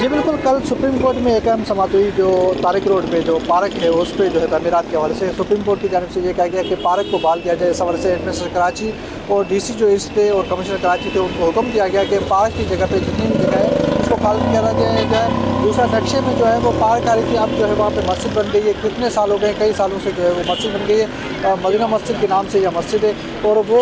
जी बिल्कुल, कल supreme court में एक अहम समाअत हुई जो तारिक रोड पे जो पार्क है उस पे जो है तमीरात के हवाले से सुप्रीम कोर्ट की जानिब से ये कहा गया कि पार्क को बहाल किया जाए। इस हवाले से एडमिनिस्ट्रेटर कराची और डीसी जो इस थे और कमिश्नर कराची थे उनको हुक्म दिया गया कि पार्क की जगह पे जितनी भी जगह है उसको खाली किया जाए। दूसरा, नक्शे में जो है वो पार्क आ रही थी, अब जो है वहाँ पे मस्जिद बन गई है। कितने साल हो गए, कई सालों से जो है वो मस्जिद बन गई है। मदीना मस्जिद के नाम से यह मस्जिद है और वो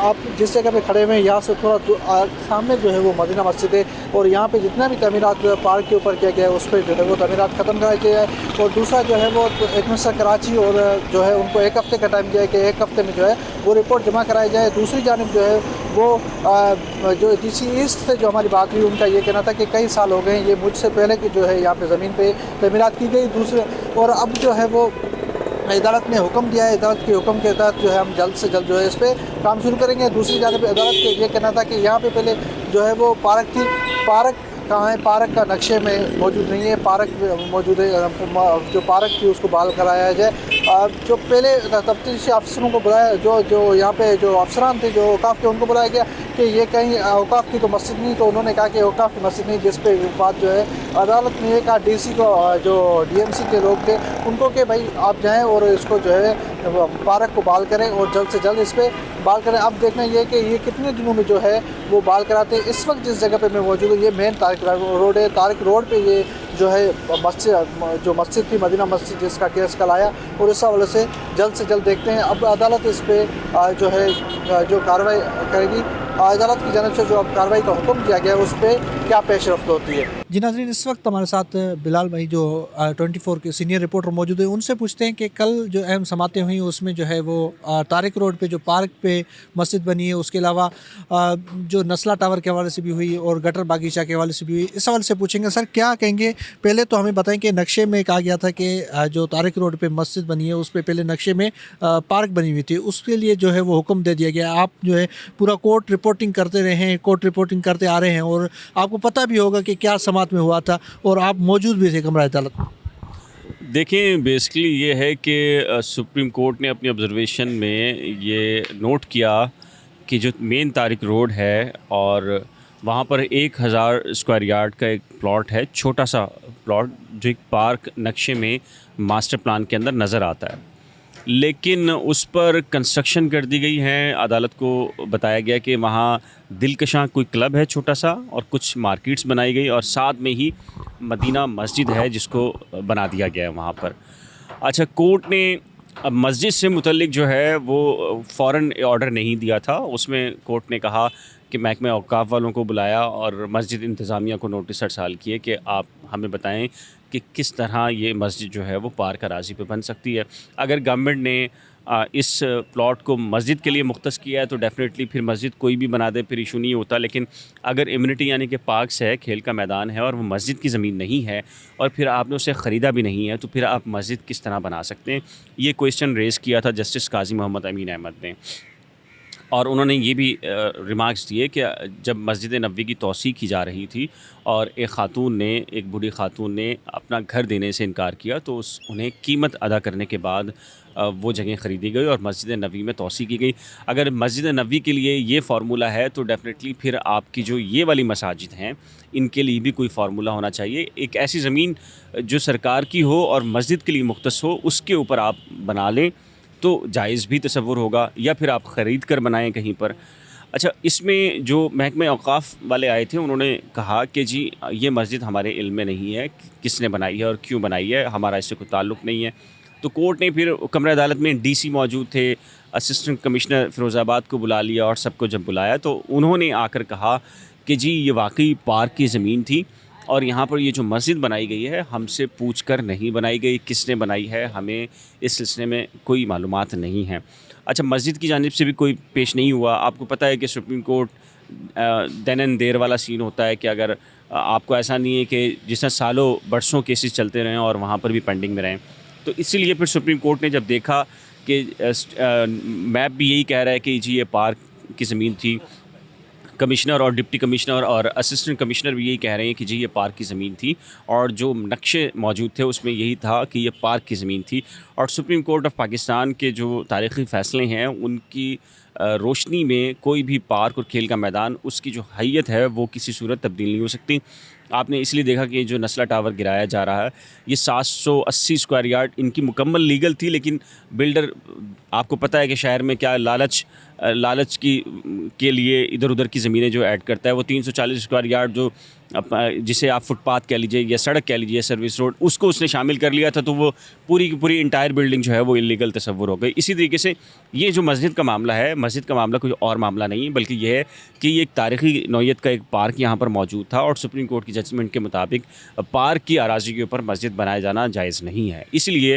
आप जिस जगह पे खड़े हुए हैं यहाँ से थोड़ा सामने जो है वो मदीना मस्जिद है और यहाँ पे जितना भी तमीरात जो है पार्क के ऊपर किया गया है उस पर जो है वो तमीरात ख़त्म कराई जाए। और दूसरा जो है वो एडमिनिस्ट्रेटर कराची और जो है उनको एक हफ़्ते का टाइम दिया है कि एक हफ़्ते में जो है वो रिपोर्ट जमा कराई जाए। दूसरी जानिब जो है वो जो डीसी ईस्ट से जो हमारी बात हुई उनका ये कहना था कि कई साल हो गए, ये मुझसे पहले की जो है यहाँ पे ज़मीन पे तमीरात की गई। दूसरे और अब जो है वो अदालत ने हुक्म दिया है, अदालत के हुक्म के तहत जो है हम जल्द से जल्द जो है इस पर काम शुरू करेंगे। दूसरी जानिब अदालत का ये कहना था कि यहाँ पे पहले जो है वो पार्क थी, पार्क कहाँ है, पार्क का नक्शे में मौजूद नहीं है, पार्क मौजूद है, जो पार्क थी उसको बहाल कराया जाए। जो पहले तफ्तीशी अफसरों को बुलाया, जो यहाँ पे जो अफसरान थे जो औकाफ के, उनको बुलाया गया कि ये कहीं औकाफ की तो मस्जिद नहीं, तो उन्होंने कहा कि औकाफ की मस्जिद नहीं, जिस पे बात जो है अदालत ने ये कहा डीसी को, जो डीएमसी के लोग थे उनको कि भाई आप जाएँ और इसको जो है पार्क को बहाल करें और जल्द से जल्द इस पर बहाल करें। अब देखना ये कि ये कितने दिनों में जो है वो बहाल कराते हैं। इस वक्त जिस जगह पे मैं मौजूद हूँ ये मेन तारिक रोड है। तारिक रोड पे ये जो है मस्जिद थी मदीना मस्जिद, जिसका केस कल आया और इस हवाले से जल्द देखते हैं अब अदालत इस पर जो है जो कार्रवाई करेगी। अदालत की जानिब से जो अब कार्रवाई का हुक्म दिया गया है उस पर क्या पेशरफ्त होती है। जी नाज़रीन, इस वक्त हमारे साथ बिलाल भाई जो 24 के सीनियर रिपोर्टर मौजूद है, उनसे पूछते हैं कि कल जो अहम समातें हुई उसमें जो है वो तारिक रोड पे जो पार्क पे मस्जिद बनी है, उसके अलावा जो नस्ला टावर के हवाले से भी हुई और गटर बागीचा के हवाले से भी हुई। इस हवाले से पूछेंगे सर क्या कहेंगे। पहले तो हमें बताएं कि नक्शे में कहा गया था कि जो तारिक रोड पे मस्जिद बनी है उस पर पहले नक्शे में पार्क बनी हुई थी, उसके लिए जो है वो हुक्म दे दिया गया। आप जो है पूरा कोर्ट रिपोर्टिंग करते रहे हैं, कोर्ट रिपोर्टिंग करते आ रहे हैं और आपको पता भी होगा कि क्या समात में हुआ था और आप मौजूद भी थे कमरा अदालत में। देखें, बेसिकली ये है कि सुप्रीम कोर्ट ने अपनी ऑब्जर्वेशन में ये नोट किया कि जो मेन तारिक रोड है और वहाँ पर 1000 स्क्वायर यार्ड का एक प्लॉट है, छोटा सा प्लॉट जो एक पार्क नक्शे में मास्टर प्लान के अंदर नज़र आता है, लेकिन उस पर कंस्ट्रक्शन कर दी गई है। अदालत को बताया गया कि वहाँ दिलकशां कोई क्लब है छोटा सा और कुछ मार्केट्स बनाई गई और साथ में ही मदीना मस्जिद है जिसको बना दिया गया है वहाँ पर। अच्छा, कोर्ट ने अब मस्जिद से मुतल्लिक जो है वो फ़ौरन ऑर्डर नहीं दिया था। उसमें कोर्ट ने कहा कि महकमे औकाफ़ वालों को बुलाया और मस्जिद इंतज़ामिया को नोटिस अरसाल किए कि आप हमें बताएं कि किस तरह ये मस्जिद जो है वो पार्क अराज़ी पे बन सकती है। अगर गवर्नमेंट ने इस प्लॉट को मस्जिद के लिए मुख्तस किया है तो डेफ़िनेटली फिर मस्जिद कोई भी बना दे, फिर इशू नहीं होता। लेकिन अगर इम्यूनिटी यानी कि पार्क्स है, खेल का मैदान है और वो मस्जिद की ज़मीन नहीं है और फिर आपने उसे ख़रीदा भी नहीं है, तो फिर आप मस्जिद किस तरह बना सकते हैं। ये क्वेश्चन रेज़ किया था जस्टिस काजी मोहम्मद अमीन अहमद ने और उन्होंने ये भी रिमार्क्स दिए कि जब मस्जिद नबवी की तौसीक़ की जा रही थी और एक बूढ़ी खातून ने अपना घर देने से इनकार किया तो उन्हें कीमत अदा करने के बाद वो जगह ख़रीदी गई और मस्जिद नबवी में तौसीक़ की गई। अगर मस्जिद नबवी के लिए ये फार्मूला है तो डेफ़िनेटली फिर आपकी जो ये वाली मसाजिद हैं इनके लिए भी कोई फार्मूला होना चाहिए। एक ऐसी ज़मीन जो सरकार की हो और मस्जिद के लिए मुख्तस हो, उसके ऊपर आप बना लें तो जायज़ भी तसव्वुर होगा, या फिर आप ख़रीद कर बनाएं कहीं पर। अच्छा, इसमें जो महकमे औकाफ़ वाले आए थे उन्होंने कहा कि जी ये मस्जिद हमारे इल्म में नहीं है, किसने बनाई है और क्यों बनाई है, हमारा इससे कोई ताल्लुक़ नहीं है। तो कोर्ट ने फिर कमरा अदालत में डीसी मौजूद थे, असिस्टेंट कमिश्नर फ़िरोज़ाबाद को बुला लिया और सबको जब बुलाया तो उन्होंने आकर कहा कि जी ये वाकई पार्क की ज़मीन थी और यहाँ पर ये जो मस्जिद बनाई गई है हमसे पूछ कर नहीं बनाई गई, किसने बनाई है हमें इस सिलसिले में कोई मालूमात नहीं है। अच्छा, मस्जिद की जानिब से भी कोई पेश नहीं हुआ। आपको पता है कि supreme court then and there वाला सीन होता है कि अगर आपको ऐसा नहीं है कि जिस तरह सालों बरसों केसेस चलते रहें और वहाँ पर भी पेंडिंग में रहें, तो इसीलिए फिर सुप्रीम कोर्ट ने जब देखा कि मैप भी यही कह रहा है कि जी ये पार्क की ज़मीन थी, कमिश्नर और डिप्टी कमिश्नर और असिस्टेंट कमिश्नर भी यही कह रहे हैं कि जी ये पार्क की ज़मीन थी और जो नक्शे मौजूद थे उसमें यही था कि ये पार्क की ज़मीन थी। और सुप्रीम कोर्ट ऑफ पाकिस्तान के जो तारीख़ी फ़ैसले हैं उनकी रोशनी में कोई भी पार्क और खेल का मैदान उसकी जो हैयत है वो किसी सूरत तब्दील नहीं हो सकती। آپ نے اس لیے دیکھا کہ جو نسلہ ٹاور گرایا جا رہا ہے یہ 780 اسکوائر یارڈ ان کی مکمل لیگل تھی، لیکن بلڈر آپ کو پتہ ہے کہ شہر میں کیا لالچ کے لیے ادھر ادھر کی زمینیں جو ایڈ کرتا ہے، وہ 340 اسکوائر یارڈ جو جسے آپ فٹ پاتھ کہہ لیجیے یا سڑک کہہ لیجیے سروس روڈ، اس کو اس نے شامل کر لیا تھا، تو وہ پوری کی پوری انٹائر بلڈنگ جو ہے وہ انلیگل تصور ہو گئی۔ اسی طریقے سے یہ جو مسجد کا معاملہ ہے، مسجد کا معاملہ کوئی اور معاملہ نہیں بلکہ یہ ہے کہ یہ ایک تاریخی نوعیت کا ایک پارک یہاں پر موجود تھا، اور سپریم کورٹ کی ججمنٹ کے مطابق پارک کی اراضی کے اوپر مسجد بنایا جانا جائز نہیں ہے۔ اس لیے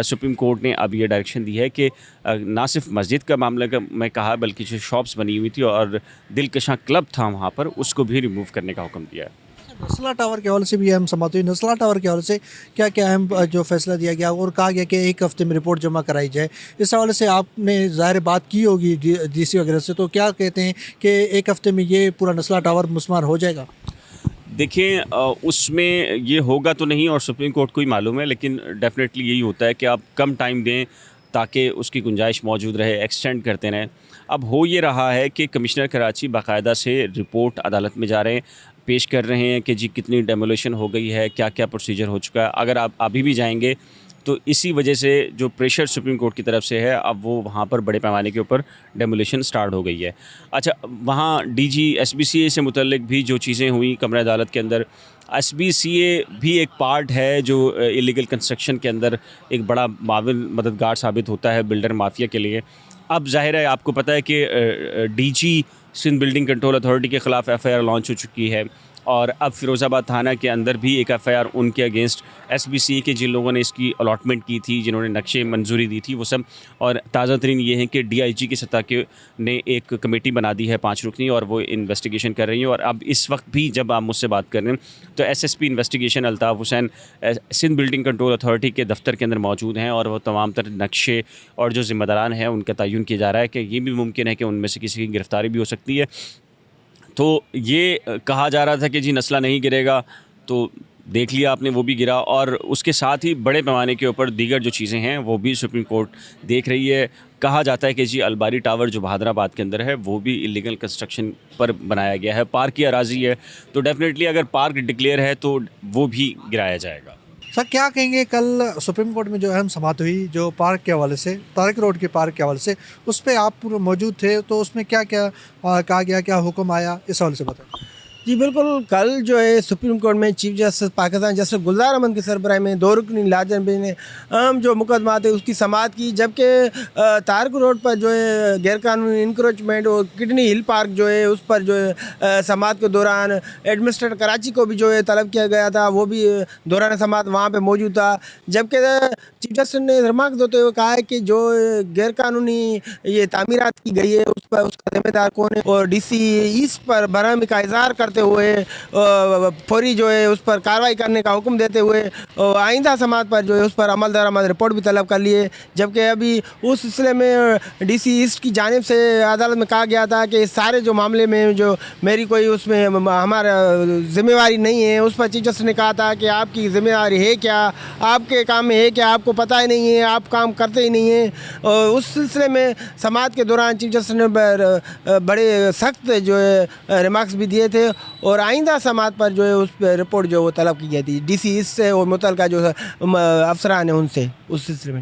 سپریم کورٹ نے اب یہ ڈائریکشن دی ہے کہ نہ صرف مسجد کا معاملہ کا میں کہا بلکہ جو شاپس بنی ہوئی تھی اور دلکشاں کلب تھا وہاں پر، اس کو بھی ریموو کرنے کا حکم دیا ہے۔ نسلہ ٹاور کے حوالے سے بھی اہم سماعت ہوئی۔ نسلہ ٹاور کے حوالے سے کیا کیا اہم جو فیصلہ دیا گیا اور کہا گیا کہ ایک ہفتے میں رپورٹ جمع کرائی جائے، اس حوالے سے آپ نے ظاہر بات کی ہوگی ڈی سی وغیرہ سے، تو کیا کہتے ہیں کہ ایک ہفتے میں یہ پورا نسلہ ٹاور مسمار ہو جائے گا؟ دیکھیں اس میں یہ ہوگا تو نہیں اور سپریم کورٹ کو ہی معلوم ہے، لیکن ڈیفینیٹلی یہی ہوتا ہے کہ آپ کم ٹائم دیں تاکہ اس کی گنجائش موجود رہے، ایکسٹینڈ کرتے رہیں۔ اب ہو یہ رہا ہے کہ کمشنر کراچی باقاعدہ سے رپورٹ عدالت میں جا رہے ہیں، پیش کر رہے ہیں کہ جی کتنی ڈیمولیشن ہو گئی ہے، کیا کیا پروسیجر ہو چکا ہے۔ اگر آپ ابھی بھی جائیں گے تو اسی وجہ سے جو پریشر سپریم کورٹ کی طرف سے ہے، اب وہ وہاں پر بڑے پیمانے کے اوپر ڈیمولیشن سٹارٹ ہو گئی ہے۔ اچھا، وہاں D G S B C A سے متعلق بھی جو چیزیں ہوئیں کمرہ عدالت کے اندر، ایس بی سی اے بھی ایک پارٹ ہے جو انلیگل کنسٹرکشن کے اندر ایک بڑا معاون مددگار ثابت ہوتا ہے بلڈر مافیا کے لیے۔ اب ظاہر ہے آپ کو پتہ ہے کہ D G Sindh building control authority کے خلاف ایف آئی آر لانچ ہو چکی ہے، اور اب فیروز آباد تھانہ کے اندر بھی ایک ایف آئی آر ان کے اگینسٹ ایس بی سی کے جن لوگوں نے اس کی الاٹمنٹ کی تھی، جنہوں نے نقشے منظوری دی تھی وہ سب۔ اور تازہ ترین یہ ہے کہ ڈی آئی جی کی سطح کے نے ایک کمیٹی بنا دی ہے 5 رکنی، اور وہ انویسٹیگیشن کر رہی ہیں۔ اور اب اس وقت بھی جب آپ مجھ سے بات کر رہے ہیں تو S S P investigation Altaf Hussain Sindh building control authority کے دفتر کے اندر موجود ہیں، اور وہ تمام تر نقشے اور جو ذمہ داران ہیں ان کا تعین کیا جا رہا ہے کہ یہ بھی ممکن ہے کہ ان میں سے کسی کی گرفتاری بھی ہو سکتی ہے۔ تو یہ کہا جا رہا تھا کہ جی نسلہ نہیں گرے گا، تو دیکھ لیا آپ نے، وہ بھی گرا، اور اس کے ساتھ ہی بڑے پیمانے کے اوپر دیگر جو چیزیں ہیں وہ بھی سپریم کورٹ دیکھ رہی ہے۔ کہا جاتا ہے کہ جی الباری ٹاور جو بہادر آباد کے اندر ہے وہ بھی انلیگل کنسٹرکشن پر بنایا گیا ہے، پارک کی اراضی ہے، تو ڈیفینیٹلی اگر پارک ڈکلیئر ہے تو وہ بھی گرایا جائے گا۔ سر کیا کہیں گے، کل سپریم کورٹ میں جو اہم سماعت ہوئی جو پارک کے حوالے سے، طارق روڈ کے پارک کے حوالے سے، اس پہ آپ پورے موجود تھے، تو اس میں کیا کیا کہا گیا، کیا حکم آیا، اس حوالے سے بتائیں۔ جی بالکل، کل جو ہے سپریم کورٹ میں chief justice Pakistan justice Gulzar Ahmed کی سربراہی میں 2 رکنی لاجن بینچ نے اہم جو مقدمات ہے اس کی سماعت کی، جبکہ طارق روڈ پر جو ہے غیر قانونی انکروچمنٹ اور کڈنی ہل پارک جو ہے اس پر جو ہے سماعت کے دوران ایڈمنسٹریٹر کراچی کو بھی جو ہے طلب کیا گیا تھا، وہ بھی دوران سماعت وہاں پہ موجود تھا، جبکہ چیف جسٹس نے ریمارک دیتے ہوئے کہا ہے کہ جو غیر قانونی یہ تعمیرات کی گئی ہے اس پر اس کا ذمہ دار کون ہے، اور ڈی سی ایسٹ پر برہمی کا اظہار کرتے ہوئے فوری جو ہے اس پر کارروائی کرنے کا حکم دیتے ہوئے آئندہ سماعت پر جو ہے اس پر عمل درآمد رپورٹ بھی طلب کر لیے، جبکہ ابھی اس سلسلے میں ڈی سی ایسٹ کی جانب سے عدالت میں کہا گیا تھا کہ سارے جو معاملے میں جو میری کوئی اس میں ہمارا ذمہ داری نہیں ہے، اس پر چیف جسٹس نے کہا تھا کہ آپ کی ذمہ داری ہے کیا، آپ کے کام میں ہے کیا، آپ کو پتہ ہی نہیں ہے، آپ کام کرتے ہی نہیں ہیں۔ اور اس سلسلے میں سماعت کے دوران چیف جسٹس نے بڑے سخت جو ہے ریمارکس بھی دیے تھے، اور آئندہ سماعت پر جو ہے اس پہ رپورٹ جو وہ طلب کی گئی تھی ڈی سی ایسٹ سے اور متعلقہ جو افسران ہیں ان سے اس سلسلے میں۔